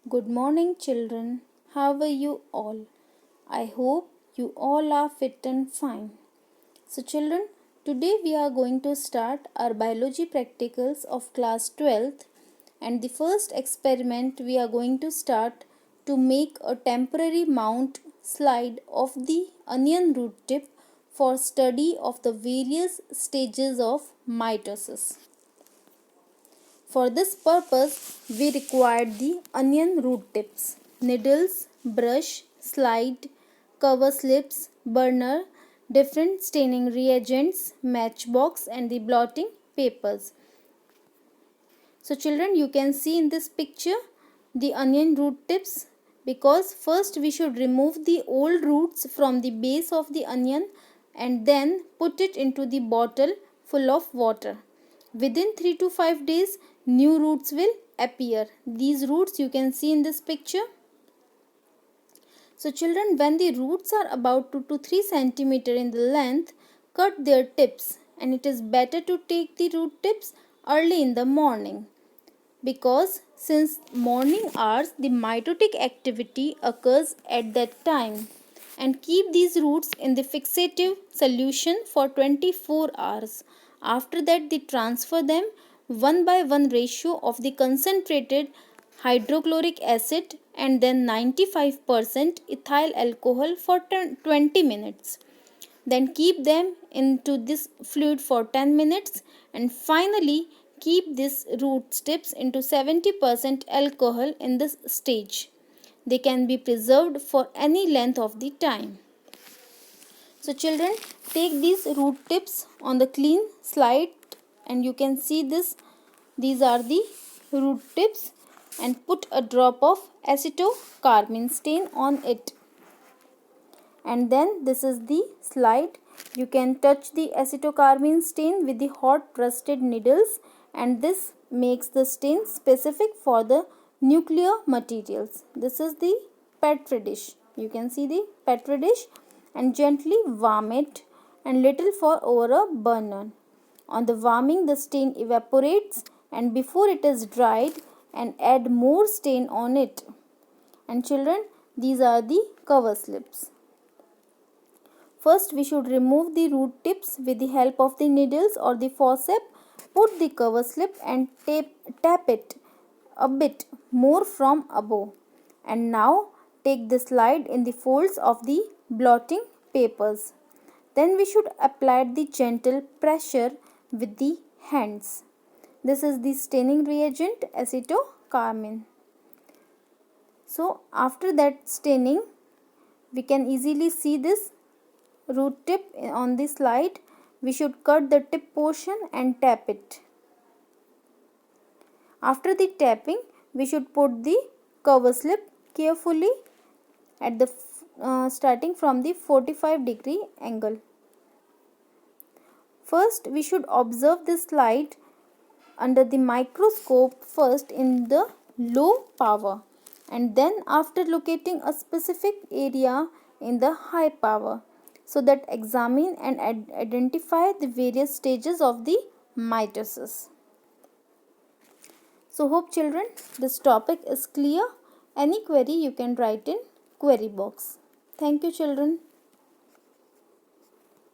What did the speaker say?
Good morning, children. How are you all? I hope you all are fit and fine. So, children, today we are going to start our biology practicals of class 12th, and the first experiment we are going to start to make a temporary mount slide of the onion root tip for study of the various stages of mitosis. For this purpose, we required the onion root tips, needles, brush, slide, cover slips, burner, different staining reagents, matchbox and the blotting papers. So children, you can see in this picture the onion root tips, because first we should remove the old roots from the base of the onion and then put it into the bottle full of water. Within 3 to 5 days, new roots will appear. These roots you can see in this picture. So children, when the roots are about 2 to 3 centimeter in the length, cut their tips, and it is better to take the root tips early in the morning, because since morning hours the mitotic activity occurs at that time, and keep these roots in the fixative solution for 24 hours. After that, they transfer them 1:1 ratio of the concentrated hydrochloric acid and then 95% ethyl alcohol for 20 minutes. Then keep them into this fluid for 10 minutes, and finally keep this root tips into 70% alcohol in this stage. They can be preserved for any length of the time. So children, take these root tips on the clean slide, and you can see these are the root tips, and put a drop of acetocarmine stain on it. And then this is the slide. You can touch the acetocarmine stain with the hot rusted needles, and this makes the stain specific for the nuclear materials. This is the petri dish. You can see the petri dish, and gently warm it and little for over a burner. On the warming, the stain evaporates, and before it is dried, and add more stain on it. And children, these are the cover slips. First, we should remove the root tips with the help of the needles or the forceps. Put the cover slip and tap it a bit more from above. And now take the slide in the folds of the blotting papers. Then we should apply the gentle pressure with the hands. This is the staining reagent acetocarmine. So after that staining, we can easily see this root tip on the slide. We should cut the tip portion and tap it. After the tapping, we should put the cover slip carefully at the starting from the 45-degree angle. First, we should observe the slide under the microscope, first in the low power, and then after locating a specific area in the high power, so that examine and identify the various stages of the mitosis. So hope children this topic is clear. Any query you can write in query box. Thank you children.